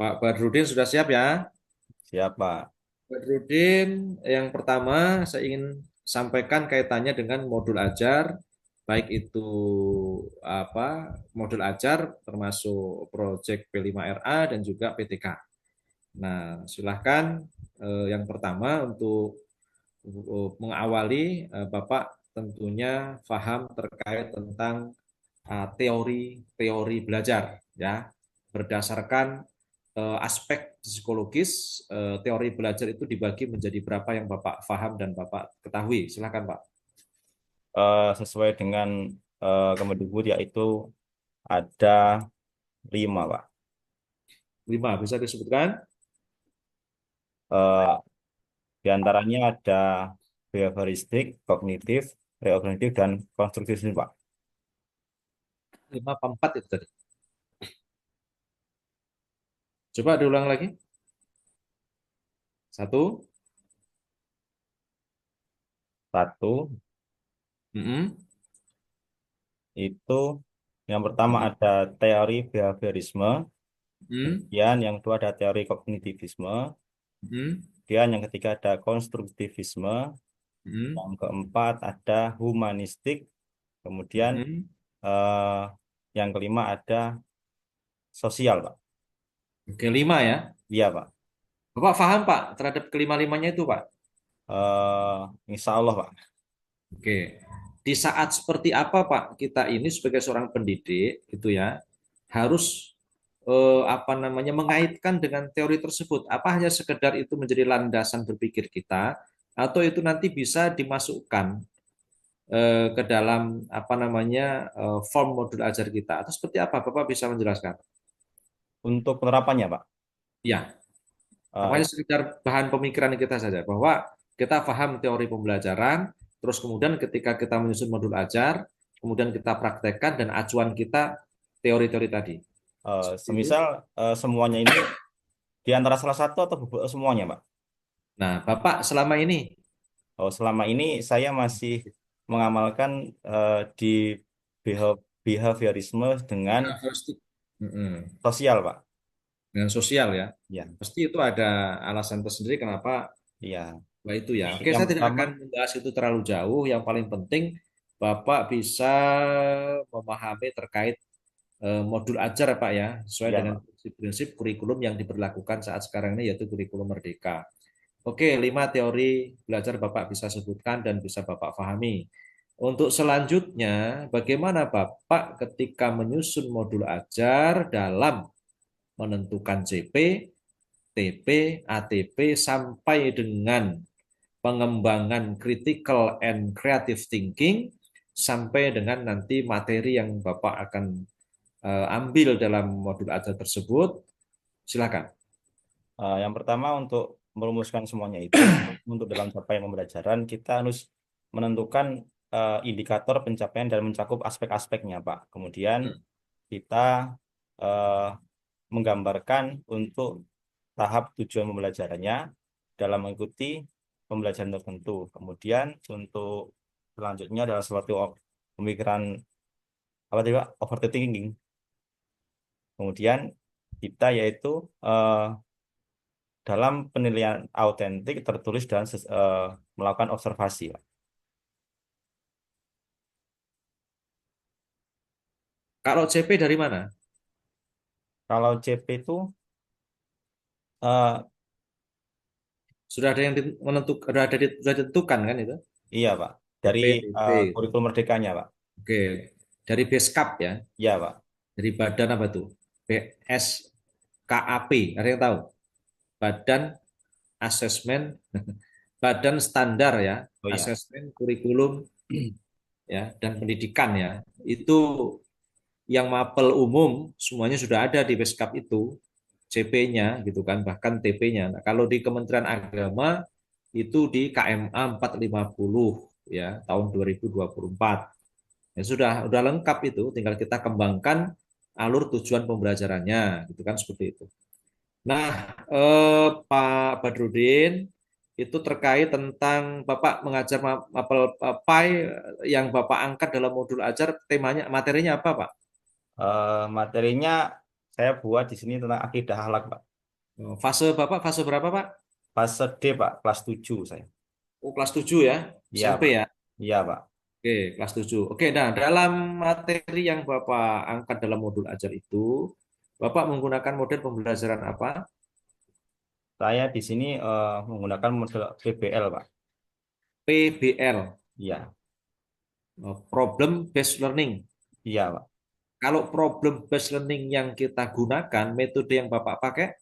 Pak Badrudin sudah siap ya? Siapa? Badrudin, yang pertama saya ingin sampaikan kaitannya dengan modul ajar, baik itu modul ajar termasuk proyek P5RA dan juga PTK. Nah, silahkan yang pertama untuk mengawali Bapak tentunya paham terkait tentang teori-teori belajar ya berdasarkan aspek psikologis. Teori belajar itu dibagi menjadi berapa yang Bapak paham dan Bapak ketahui. Silakan Pak. Sesuai dengan Kemendikbud yaitu ada 5, Pak. 5 bisa disebutkan? Eh, di antaranya ada behavioristik, kognitif, reognitif, dan konstruktivisme, Pak. 5 apa 4 itu tadi? Coba diulang lagi. Satu. Satu, Mm-mm. itu yang pertama Mm-mm. ada teori behaviorisme, Mm-mm. kemudian yang kedua ada teori kognitivisme, Mm-mm. kemudian yang ketiga ada konstruktivisme, Mm-mm. yang keempat ada humanistik, kemudian Mm-mm. eh, yang kelima ada sosial, Pak. Oke, 5 ya. Iya, Pak. Bapak paham Pak terhadap kelima-limanya itu Pak? Insya Allah, Pak. Oke. Di saat seperti apa Pak kita ini sebagai seorang pendidik itu ya harus mengaitkan dengan teori tersebut? Apa hanya sekedar itu menjadi landasan berpikir kita atau itu nanti bisa dimasukkan ke dalam form modul ajar kita atau seperti apa? Bapak bisa menjelaskan? Untuk penerapannya, Pak, Ya, eh, apakah sekedar bahan pemikiran kita saja bahwa kita paham teori pembelajaran, terus kemudian ketika kita menyusun modul ajar, kemudian kita praktekkan dan acuan kita teori-teori tadi. Seperti itu. semisal semuanya ini di antara salah satu atau semuanya, Pak. Nah, Bapak selama ini Oh, selama ini saya masih mengamalkan di behaviorisme dengan diagnostik. Mm-mm. sosial, Pak. Dengan sosial ya, Ya, pasti itu ada alasan tersendiri kenapa. iya. Wah itu ya. Oke, Yang saya tidak pertama, akan membahas itu terlalu jauh. Yang paling penting Bapak bisa memahami terkait modul ajar Pak ya, sesuai ya, dengan Pak. prinsip-prinsip kurikulum yang diberlakukan saat sekarang ini yaitu kurikulum Merdeka. Oke, 5 teori belajar Bapak bisa sebutkan dan bisa Bapak pahami. Untuk selanjutnya, bagaimana Bapak ketika menyusun modul ajar dalam menentukan CP, TP, ATP sampai dengan pengembangan critical and creative thinking sampai dengan nanti materi yang Bapak akan ambil dalam modul ajar tersebut. Silakan. Yang pertama untuk merumuskan semuanya itu, untuk dalam capaian pembelajaran kita harus menentukan indikator pencapaian dan mencakup aspek-aspeknya, Pak. Kemudian kita eh, menggambarkan untuk tahap tujuan pembelajarannya dalam mengikuti pembelajaran tertentu. Kemudian untuk selanjutnya adalah suatu pemikiran apa tadi, Pak? Overthinking. Kemudian kita yaitu eh, dalam penilaian autentik tertulis dan melakukan observasi, Pak. Kalau CP dari mana? Kalau CP itu eh, Sudah ada yang menentukan, sudah ditentukan kan itu? iya, Pak, dari CP, TP. kurikulum merdekanya, Pak. Oke. Dari Beskap ya. Iya, Pak. Dari badan apa tuh? BSKAP. Ada yang tahu? Badan Asesmen, Badan Standar ya, Oh iya. Asesmen Kurikulum ya dan Pendidikan ya. Itu yang mapel umum semuanya sudah ada di Beskap itu, CP-nya gitu kan, bahkan TP-nya. Nah, kalau di Kementerian Agama itu di KMA 450 ya tahun 2024. Ya sudah lengkap itu, tinggal kita kembangkan alur tujuan pembelajarannya gitu kan seperti itu. Nah, Pak Badrudin itu terkait tentang Bapak mengajar mapel PAI yang Bapak angkat dalam modul ajar temanya materinya apa Pak? Materinya Saya buat di sini tentang akidah akhlak, Pak. Fase Bapak fase berapa, Pak? Fase D, Pak, kelas 7 saya. Oh, kelas 7 ya, Iya, SMP Pak. ya. Iya, Pak. Oke, kelas 7. Oke, nah dalam materi yang Bapak angkat dalam modul ajar itu, Bapak menggunakan model pembelajaran apa? Saya di sini menggunakan model PBL, Pak. PBL, Iya, Problem Based Learning. iya, Pak. Kalau problem based learning yang kita gunakan, metode yang Bapak pakai,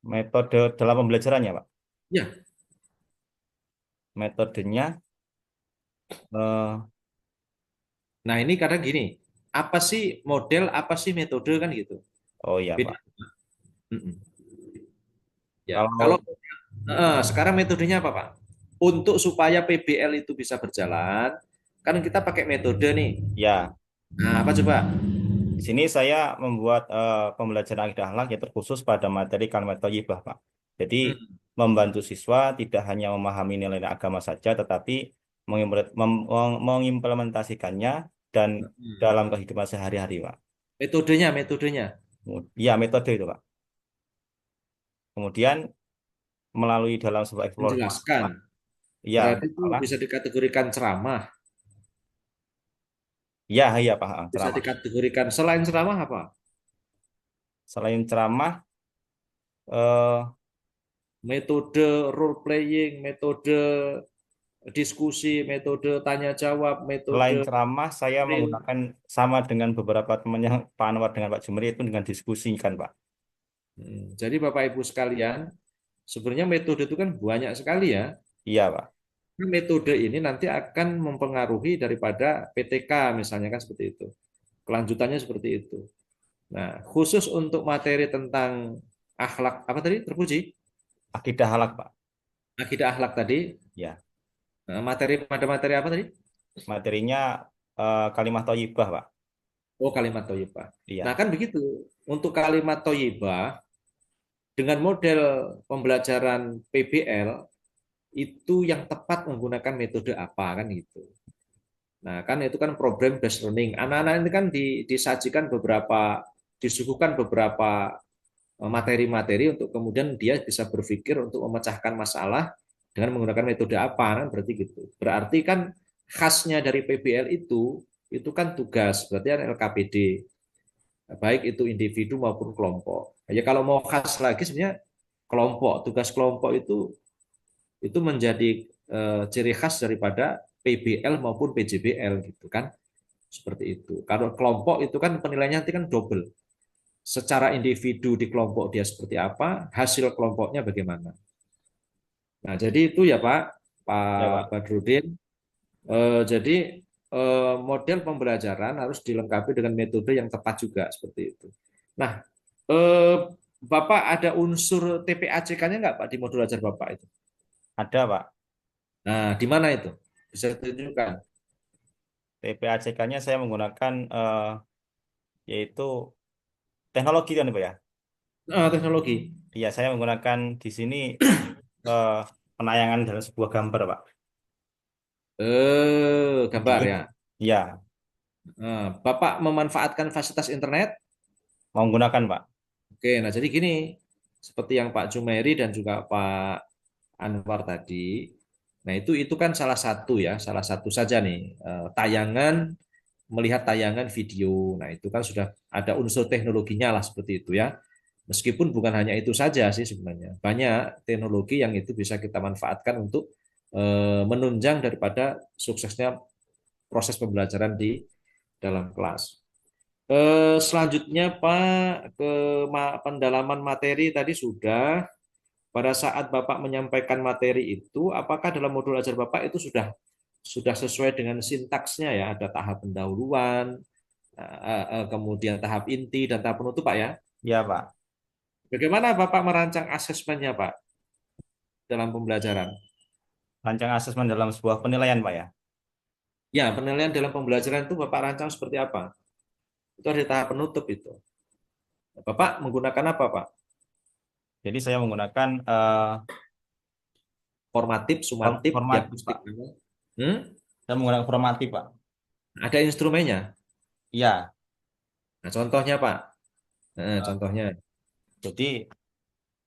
Metode dalam pembelajarannya, Pak. ya. Metodenya, eh, Nah ini kadang gini, apa sih model, apa sih metode kan gitu. oh iya, Beda. Pak. Mm-mm. Ya, kalau Kalau sekarang metodenya apa, Pak? Untuk supaya PBL itu bisa berjalan, kan kita pakai metode nih. ya, Nah, apa coba? di sini saya membuat pembelajaran akidah akhlak yang terkhusus pada materi kalimat thayyibah, Pak. Jadi Hmm. membantu siswa tidak hanya memahami nilai agama saja, tetapi mengimplementasikannya dan Hmm. dalam kehidupan sehari-hari, Pak. Metodenya. Ya, metode itu, Pak. Kemudian melalui dalam sebuah eksplorasi, Menjelaskan. ya, Berarti itu masalah, bisa dikategorikan ceramah. ya, iya, Pak, Bisa ceramah. dikategorikan selain ceramah apa? Selain ceramah, eh, Metode role playing, metode diskusi, metode tanya jawab, selain metode ceramah, saya drill. menggunakan sama dengan beberapa teman yang Pak Anwar dengan Pak Jumeri itu dengan diskusi kan, Pak. Jadi Bapak Ibu sekalian, sebenarnya metode itu kan banyak sekali ya. Iya, Pak. Metode ini nanti akan mempengaruhi daripada PTK misalnya kan seperti itu. Kelanjutannya seperti itu. Nah, khusus untuk materi tentang akhlak apa tadi terpuji? Akidah halak, Pak. Akidah akhlak tadi. Ya, Materi pada materi apa tadi? materinya kalimat thayyibah, Pak. Oh, kalimat thayyibah. Nah, Iya, kan begitu. Untuk kalimat thayyibah dengan model pembelajaran PBL itu yang tepat menggunakan metode apa kan gitu. Nah, kan itu kan problem based learning. Anak-anak ini kan disajikan disuguhkan beberapa materi-materi untuk kemudian dia bisa berpikir untuk memecahkan masalah dengan menggunakan metode apa kan berarti gitu. Berarti kan khasnya dari PBL itu kan tugas, berarti kan LKPD, baik itu individu maupun kelompok. Ya kalau mau khas lagi sebenarnya kelompok, tugas kelompok itu menjadi ciri khas daripada PBL maupun PJBL gitu kan. Seperti itu. Kalau kelompok itu kan penilaiannya nanti kan double. Secara individu di kelompok dia seperti apa, hasil kelompoknya bagaimana. Nah, jadi itu ya Pak, ya, Pak Pak. Badrudin. Jadi model pembelajaran harus dilengkapi dengan metode yang tepat juga seperti itu. Nah, eh, Bapak ada unsur TPACK-nya nggak Pak di modul ajar Bapak itu? Ada, Pak. Nah, di mana itu? Bisa ditunjukkan. TPACK-nya saya menggunakan yaitu teknologi kan, Pak ya. Teknologi. Iya, saya menggunakan di sini eh, penayangan dalam sebuah gambar, Pak. Gambar Video. ya. Iya, Bapak memanfaatkan fasilitas internet. mau menggunakan, Pak. Oke, nah jadi gini, seperti yang Pak Jumeri dan juga Pak Anwar tadi. Nah, itu kan salah satu saja nih tayangan melihat tayangan video. Nah, itu kan sudah ada unsur teknologinya lah seperti itu ya. Meskipun bukan hanya itu saja sih sebenarnya. Banyak teknologi yang itu bisa kita manfaatkan untuk menunjang daripada suksesnya proses pembelajaran di dalam kelas. Selanjutnya Pak, ke pendalaman materi tadi sudah. Pada saat Bapak menyampaikan materi itu, apakah dalam modul ajar Bapak itu sudah sesuai dengan sintaksnya ya? Ada tahap pendahuluan, kemudian tahap inti dan tahap penutup Pak ya. Iya, Pak. Bagaimana Bapak merancang asesmennya Pak dalam pembelajaran? Rancang asesmen dalam sebuah penilaian, Pak ya. Ya, penilaian dalam pembelajaran itu Bapak rancang seperti apa? Itu ada tahap penutup itu. Bapak menggunakan apa Pak? Jadi saya menggunakan Formatif, sumatif, formatif, diagnostik. Pak. Hmm? Saya menggunakan formatif, Pak. Ada instrumennya. Iya, Nah, contohnya Pak. Nah, Contohnya. jadi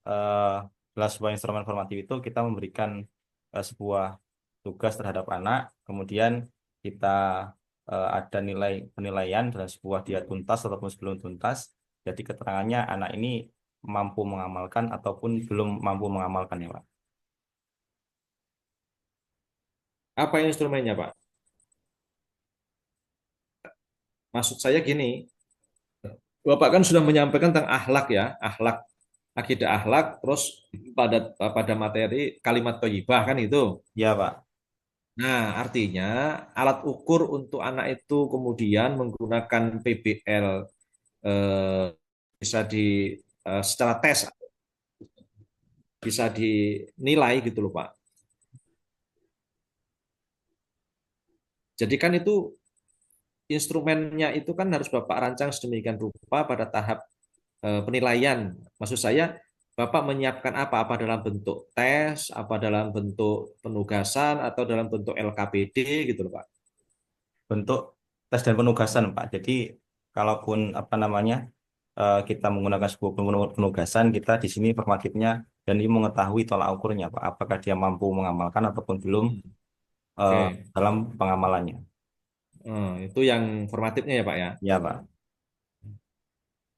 eh, dalam sebuah instrumen formatif itu kita memberikan sebuah tugas terhadap anak, kemudian kita ada nilai penilaian dalam sebuah dia tuntas ataupun sebelum tuntas. Jadi keterangannya anak ini mampu mengamalkan ataupun belum mampu mengamalkan ya Pak. Apa instrumennya Pak? Maksud saya gini, Bapak kan sudah menyampaikan tentang akhlak ya, akhlak, akidah akhlak, terus pada materi kalimat thayyibah kan itu. Ya Pak. Nah, artinya alat ukur untuk anak itu kemudian menggunakan PBL eh, bisa secara tes bisa dinilai gitu loh Pak. Jadi kan itu instrumennya itu kan harus Bapak rancang sedemikian rupa pada tahap penilaian. Maksud saya, Bapak menyiapkan apa? Apa dalam bentuk tes, apa dalam bentuk penugasan, atau dalam bentuk LKPD gitu loh Pak. Bentuk tes dan penugasan Pak. Jadi kalaupun apa namanya kita menggunakan sebuah penugasan, kita di sini formatifnya dan ini mengetahui tolak ukurnya Pak. Apakah dia mampu mengamalkan ataupun belum Hmm. eh, Oke. dalam pengamalannya. Itu yang formatifnya ya Pak ya. Ya Pak.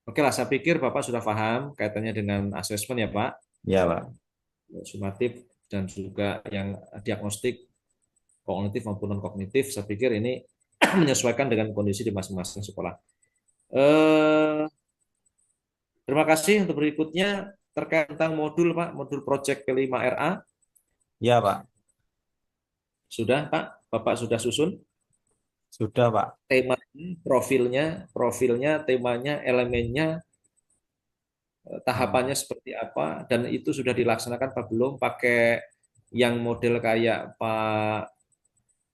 Oke lah, saya pikir Bapak sudah paham kaitannya dengan asesmen ya Pak, Ya Pak. sumatif dan juga yang diagnostik kognitif maupun non kognitif. Saya pikir ini menyesuaikan dengan kondisi di masing-masing sekolah. Eh, Terima kasih untuk berikutnya terkait tentang modul Pak, modul project P5RA. Ya Pak. Sudah Pak, Bapak sudah susun Sudah Pak. temanya, profilnya, temanya, elemennya, tahapannya seperti apa, dan itu sudah dilaksanakan Pak belum? Pakai yang model kayak Pak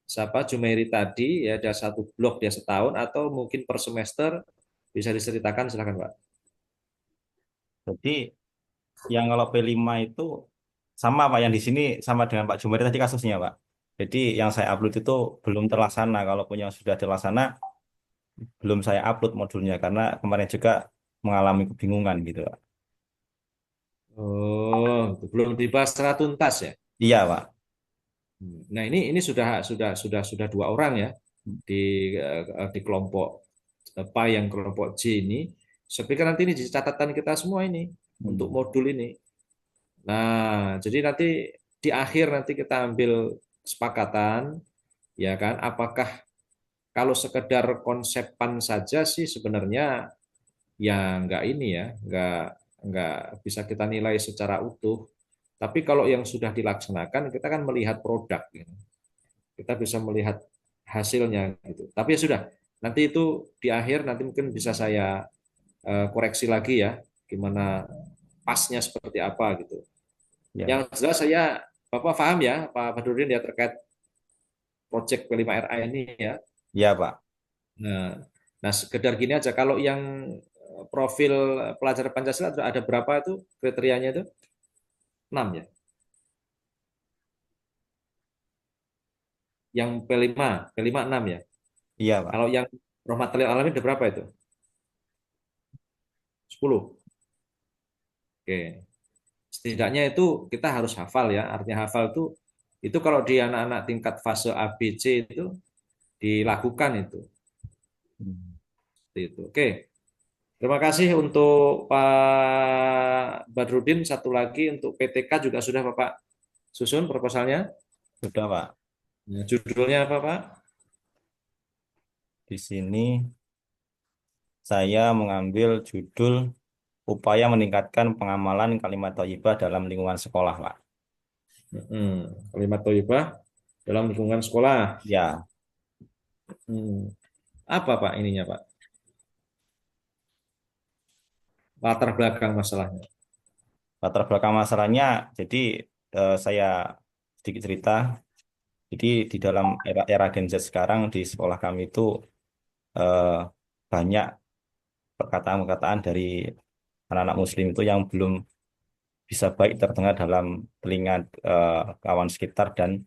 siapa Jumairi tadi ya, ada satu blok dia setahun atau mungkin per semester bisa diceritakan silakan Pak. Jadi yang kalau P5 itu sama Pak, yang di sini sama dengan Pak Jumari tadi kasusnya Pak. Jadi yang saya upload itu belum terlaksana. Kalaupun yang sudah terlaksana, belum saya upload modulnya karena kemarin juga mengalami kebingungan gitu Pak. Oh, itu belum dibahas secara tuntas ya. Iya Pak. Nah, ini sudah dua orang ya di di kelompok apa yang kelompok J ini. Saya pikir nanti ini di catatan kita semua ini untuk Hmm. modul ini. Nah, jadi nanti di akhir nanti kita ambil kesepakatan ya kan, apakah kalau sekedar konsepan saja sih sebenarnya ya nggak ini ya, nggak bisa kita nilai secara utuh. Tapi kalau yang sudah dilaksanakan, kita kan melihat produk, gitu. Kita bisa melihat hasilnya gitu. Tapi ya sudah, nanti itu di akhir nanti mungkin bisa saya koreksi lagi ya, gimana pasnya seperti apa gitu. Ya. Yang jelas saya Bapak paham ya Pak Badrudin ya terkait proyek P5RA ini ya. Iya Pak. Nah, nah sekedar gini aja kalau yang profil pelajar Pancasila ada berapa itu kriterianya itu? 6 ya. Yang P5 6 ya. Iya Pak. Kalau yang Rahmatul Alamin ada berapa itu? 10. Oke. Setidaknya itu kita harus hafal ya. Artinya hafal itu kalau di anak-anak tingkat fase A, B, C itu dilakukan itu. Hmm. Seperti itu. Oke. Terima kasih untuk Pak Badrudin. Satu lagi untuk PTK juga sudah Bapak susun proposalnya. Sudah Pak. Nah, judulnya apa Pak? Di sini saya mengambil judul upaya meningkatkan pengamalan kalimat thayyibah dalam lingkungan sekolah Pak. Kalimat thayyibah dalam lingkungan sekolah. Ya. Hmm. Apa Pak ininya Pak? Latar belakang masalahnya. Latar belakang masalahnya, jadi saya sedikit cerita. Jadi di dalam era Gen Z sekarang di sekolah kami itu eh, banyak perkataan-perkataan dari anak-anak Muslim itu yang belum bisa baik terdengar dalam telinga kawan sekitar dan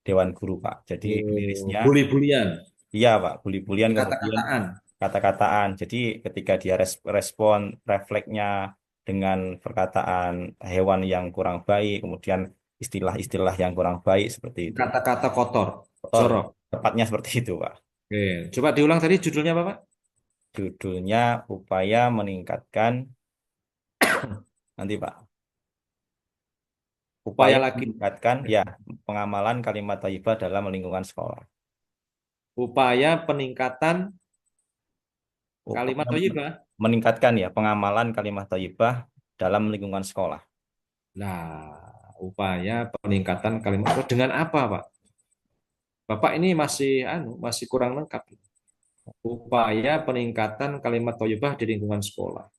dewan guru Pak. Jadi Oh, mirisnya, bully-bulian, iya Pak, bully-bulian kemudian kata-kataan. kata-kataan. Jadi ketika dia respon refleksnya dengan perkataan hewan yang kurang baik, kemudian istilah-istilah yang kurang baik seperti itu. Kata-kata kotor, Kotor, jorok. tepatnya seperti itu, Pak. Oke, coba diulang tadi judulnya apa, Pak? Judulnya upaya meningkatkan nanti, Pak. Upaya Upaya lagi, meningkatkan ya pengamalan kalimat thayyibah dalam lingkungan sekolah. upaya peningkatan kalimat Upaya thayyibah. meningkatkan ya pengamalan kalimat thayyibah dalam lingkungan sekolah. Nah, upaya peningkatan kalimat thayyibah dengan apa, Pak? Bapak ini masih kurang lengkap. Upaya peningkatan kalimat thayyibah di lingkungan sekolah.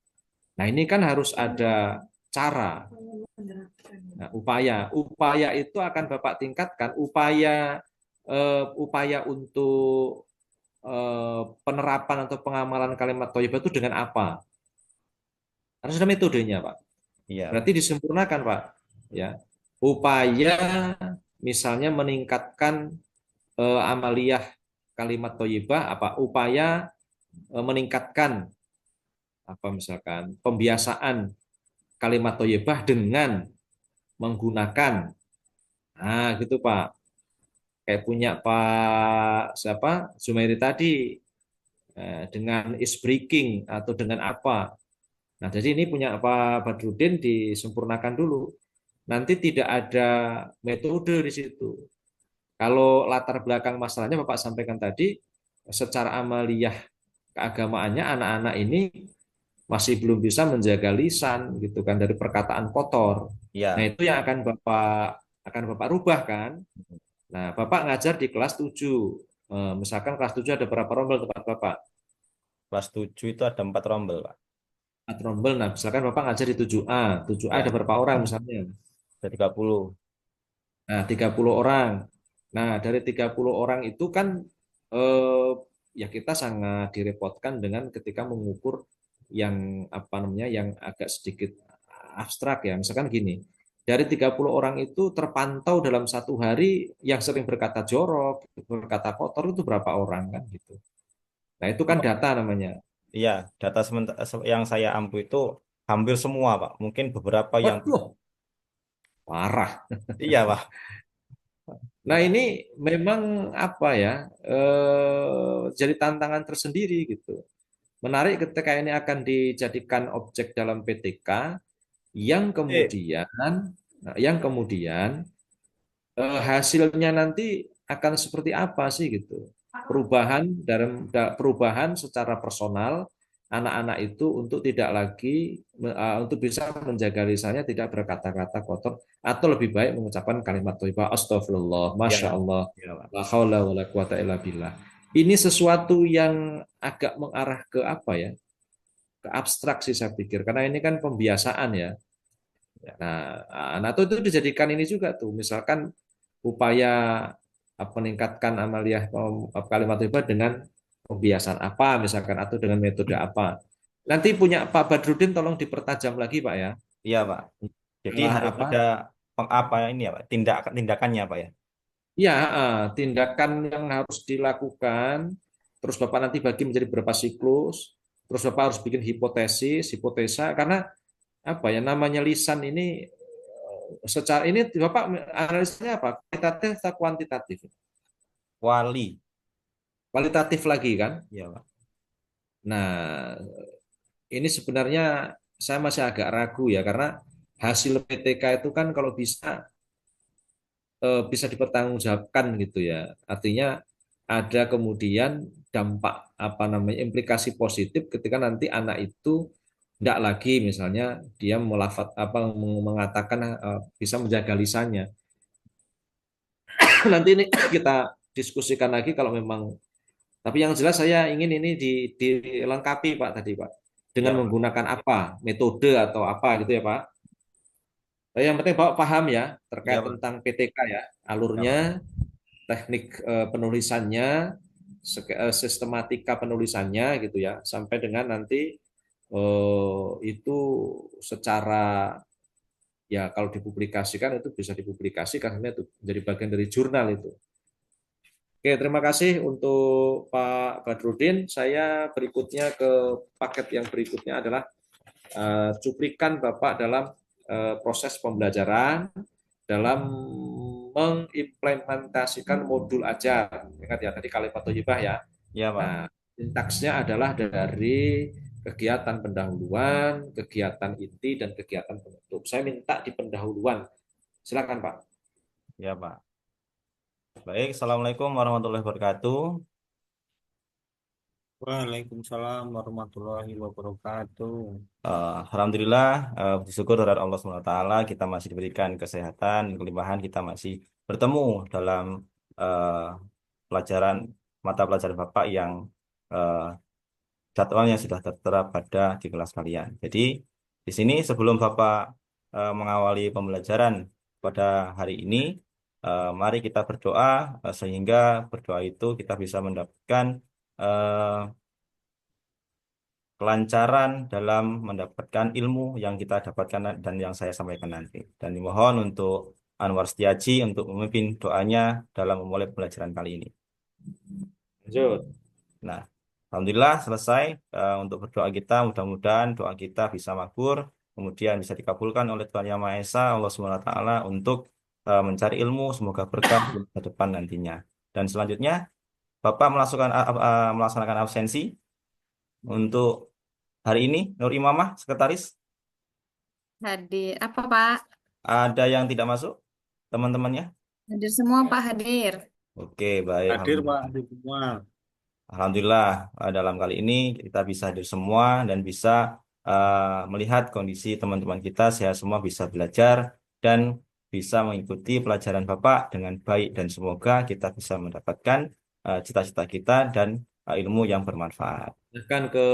Nah, ini kan harus ada cara. Nah, upaya itu akan Bapak tingkatkan. Upaya untuk penerapan atau pengamalan kalimat thayyibah itu dengan apa? Harus ada metodenya, Pak. Iya, Berarti disempurnakan, Pak. Ya, upaya misalnya meningkatkan amaliyah kalimat thayyibah apa? Upaya meningkatkan apa misalkan pembiasaan kalimat thayyibah dengan menggunakan gitu Pak. Kayak punya Pak siapa? Zumairi tadi dengan is breaking atau dengan apa. Nah, jadi ini punya Pak Badrudin disempurnakan dulu. Nanti tidak ada metode di situ. Kalau latar belakang masalahnya Bapak sampaikan tadi, secara amaliyah keagamaannya anak-anak ini masih belum bisa menjaga lisan gitu kan dari perkataan kotor. Nah, iya. itu yang akan Bapak rubah kan. Nah, Bapak ngajar di kelas 7. Misalkan kelas 7 ada berapa rombel tempat Bapak? Kelas 7 itu ada 4 rombel, Pak. 4 rombel. Nah, misalkan Bapak ngajar di 7A. 7A ada Ya, berapa orang misalnya? ada 30. Nah, 30 orang. Nah, dari 30 orang itu kan eh, ya kita sangat direpotkan dengan ketika mengukur yang apa namanya yang agak sedikit abstrak ya. Misalkan gini, dari 30 orang itu terpantau dalam satu hari yang sering berkata jorok, berkata kotor itu berapa orang kan gitu. Nah, itu kan data namanya. Iya, data sementara yang saya ampu itu hampir semua, Pak. Mungkin beberapa yang Waduh, parah. iya, Pak. Nah, ini memang apa ya? Jadi tantangan tersendiri gitu. Menarik ketika ini akan dijadikan objek dalam PTK yang Eh, kemudian hasilnya nanti akan seperti apa sih gitu. Perubahan secara personal anak-anak itu untuk tidak lagi untuk bisa menjaga lisannya tidak berkata-kata kotor atau lebih baik mengucapkan kalimat thayyibah astagfirullah, iya, masya Allah, iya, Pak. la haula wala quwata illa billah. Ini sesuatu yang agak mengarah ke apa ya? Ke abstrak sih saya pikir karena ini kan pembiasaan ya. Ya. Nah, anak itu dijadikan ini juga tuh, misalkan upaya meningkatkan amaliyah kalimat thayyibah dengan pembiasaan apa misalkan atau dengan metode apa. Nanti punya Pak Badrudin tolong dipertajam lagi Pak ya. Iya, Pak. Jadi Malah harus apa? ada apa ini ya, Pak? Tindakannya, Pak ya. Ya, tindakan yang harus dilakukan. Terus Bapak nanti bagi menjadi berapa siklus. Terus Bapak harus bikin hipotesis, hipotesa karena apa ya namanya lisan ini secara ini Bapak analisanya apa? Kualitatif atau kuantitatif? Wali. Kualitatif lagi kan? Iya, Pak. Nah, ini sebenarnya saya masih agak ragu ya karena hasil PTK itu kan kalau bisa dipertanggungjawabkan gitu ya. Artinya ada kemudian dampak apa namanya implikasi positif ketika nanti anak itu tidak lagi misalnya dia melafat apa mengatakan bisa menjaga lisannya. Nanti ini kita diskusikan lagi kalau memang tapi yang jelas saya ingin ini dilengkapi Pak tadi Pak Iya, dengan Pak. menggunakan apa metode atau apa gitu ya Pak. Yang penting Bapak paham ya Iya, terkait Pak. tentang PTK ya Iya, Pak. alurnya, teknik penulisannya, sistematika penulisannya gitu ya sampai dengan nanti itu secara ya kalau dipublikasikan itu bisa dipublikasikan karena itu menjadi bagian dari jurnal itu. Oke, terima kasih untuk Pak Badrudin. Saya berikutnya ke paket yang berikutnya adalah cuplikan Bapak dalam proses pembelajaran dalam mengimplementasikan modul ajar. Ingat ya tadi kalimat thayyibah ya. Ya, Pak. Nah, sintaksnya adalah dari kegiatan pendahuluan, kegiatan inti, dan kegiatan penutup. Saya minta di pendahuluan. Silakan Pak. Ya, Pak. Baik, Assalamualaikum warahmatullahi wabarakatuh. Waalaikumsalam warahmatullahi wabarakatuh. Alhamdulillah, bersyukur kepada Allah SWT, kita masih diberikan kesehatan, kelimpahan, kita masih bertemu dalam eh, pelajaran mata pelajaran Bapak yang eh, jadwalnya sudah tertera pada di kelas kalian. Jadi di sini sebelum Bapak mengawali pembelajaran pada hari ini, mari kita berdoa sehingga berdoa itu kita bisa mendapatkan eh, kelancaran dalam mendapatkan ilmu yang kita dapatkan dan yang saya sampaikan nanti. Dan dimohon untuk Anwar Setiaji untuk memimpin doanya dalam memulai pembelajaran kali ini. Lanjut. Nah, Alhamdulillah selesai untuk berdoa kita. Mudah-mudahan doa kita bisa makbul, kemudian bisa dikabulkan oleh Tuhan Yang Maha Esa, Allah Subhanahu Wa Taala untuk mencari ilmu, semoga berkah ke depan nantinya. Dan selanjutnya, Bapak melaksanakan absensi untuk hari ini. Nur Imamah, sekretaris, Hadir. Apa, Pak? ada yang tidak masuk, teman-temannya? Hadir semua, Pak, hadir. Oke, baik. Hadir Pak, Alhamdulillah. hadir semua. Alhamdulillah, dalam kali ini kita bisa hadir semua dan bisa melihat kondisi teman-teman kita, sehat semua bisa belajar dan bisa mengikuti pelajaran Bapak dengan baik dan semoga kita bisa mendapatkan cita-cita kita dan ilmu yang bermanfaat. Silahkan ke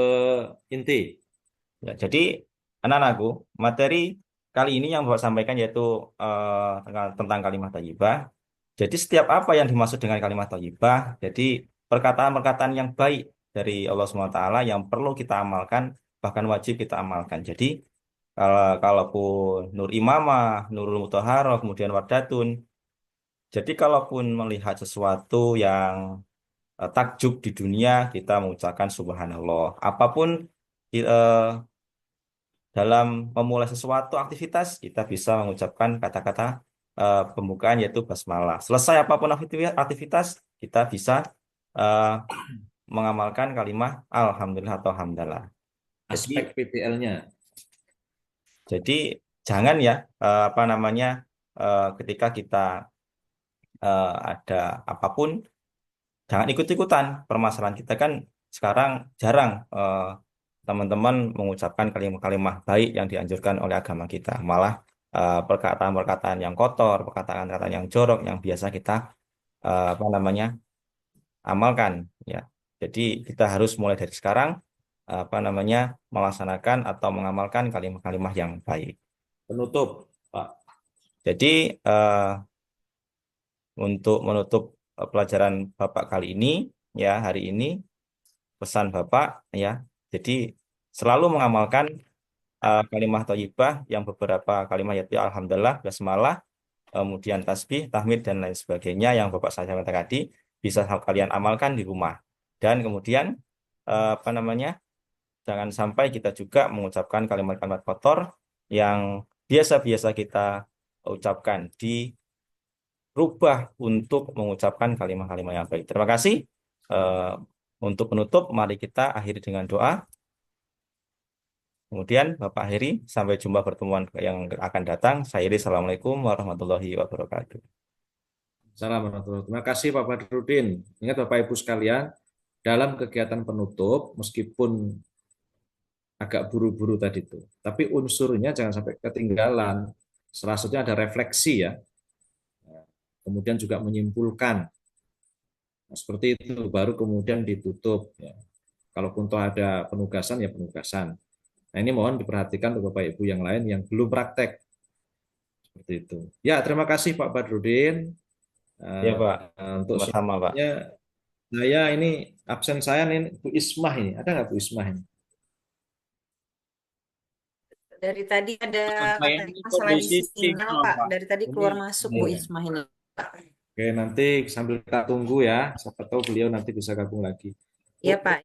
inti. Ya, jadi anak-anakku, materi kali ini yang Bapak sampaikan yaitu tentang kalimat thayyibah. Jadi setiap apa yang dimaksud dengan kalimat thayyibah, jadi perkataan-perkataan yang baik dari Allah SWT yang perlu kita amalkan, bahkan wajib kita amalkan. Jadi kalaupun Nur Imamah, Nurul Mutahharoh, kemudian Wardatun, jadi kalaupun melihat sesuatu yang takjub di dunia, kita mengucapkan Subhanallah. Apapun dalam memulai sesuatu aktivitas, kita bisa mengucapkan kata-kata pembukaan yaitu basmalah. Selesai apapun aktivitas, kita bisa eh, mengamalkan kalimat Alhamdulillah atau Hamdalah. Aspek PBL-nya. Jadi jangan ya apa namanya ketika kita ada apapun, jangan ikut-ikutan. Permasalahan kita kan sekarang jarang teman-teman mengucapkan kalimat-kalimat baik yang dianjurkan oleh agama kita. Malah perkataan-perkataan yang kotor, perkataan-perkataan yang jorok yang biasa kita apa namanya amalkan ya. Jadi kita harus mulai dari sekarang apa namanya melaksanakan atau mengamalkan kalimat-kalimat yang baik. Penutup, Pak. Jadi untuk menutup pelajaran Bapak kali ini ya hari ini pesan Bapak ya. Jadi selalu mengamalkan kalimat thayyibah yang beberapa kalimat yaitu alhamdulillah, basmalah, kemudian tasbih, tahmid dan lain sebagainya yang Bapak saya sampaikan tadi bisa kalian amalkan di rumah. Dan kemudian apa namanya? Jangan sampai kita juga mengucapkan kalimat-kalimat kotor yang biasa-biasa kita ucapkan dirubah untuk mengucapkan kalimat-kalimat yang baik. Terima kasih. Eh, untuk penutup, mari kita akhiri dengan doa. Kemudian Bapak akhiri, sampai jumpa pertemuan yang akan datang. Saya akhiri, Assalamualaikum warahmatullahi wabarakatuh. Salam warahmatullahi. Terima kasih Pak Badrudin. Ingat Bapak Ibu sekalian, dalam kegiatan penutup, meskipun agak buru-buru tadi itu, tapi unsurnya jangan sampai ketinggalan. Selanjutnya ada refleksi ya, kemudian juga menyimpulkan. Nah, seperti itu, baru kemudian ditutup. Ya. Kalaupun toh ada penugasan, ya penugasan. Nah ini mohon diperhatikan untuk Bapak Ibu yang lain yang belum praktek. Seperti itu. Ya, terima kasih Pak Badrudin. Ya Pak, Untuk sama-sama Pak. selanjutnya, saya ini absen saya nih Bu Ismah ini. Ada nggak Bu Ismah ini? Dari tadi ada Saya katanya ini masalah di kondisi tim, sinyal, Pak. Pak. Dari tadi Ini keluar masuk Bu Iya. Ismah ini, Pak. Oke, nanti sambil kita tunggu ya. Siapa tahu beliau nanti bisa gabung lagi. ya Bu, Pak.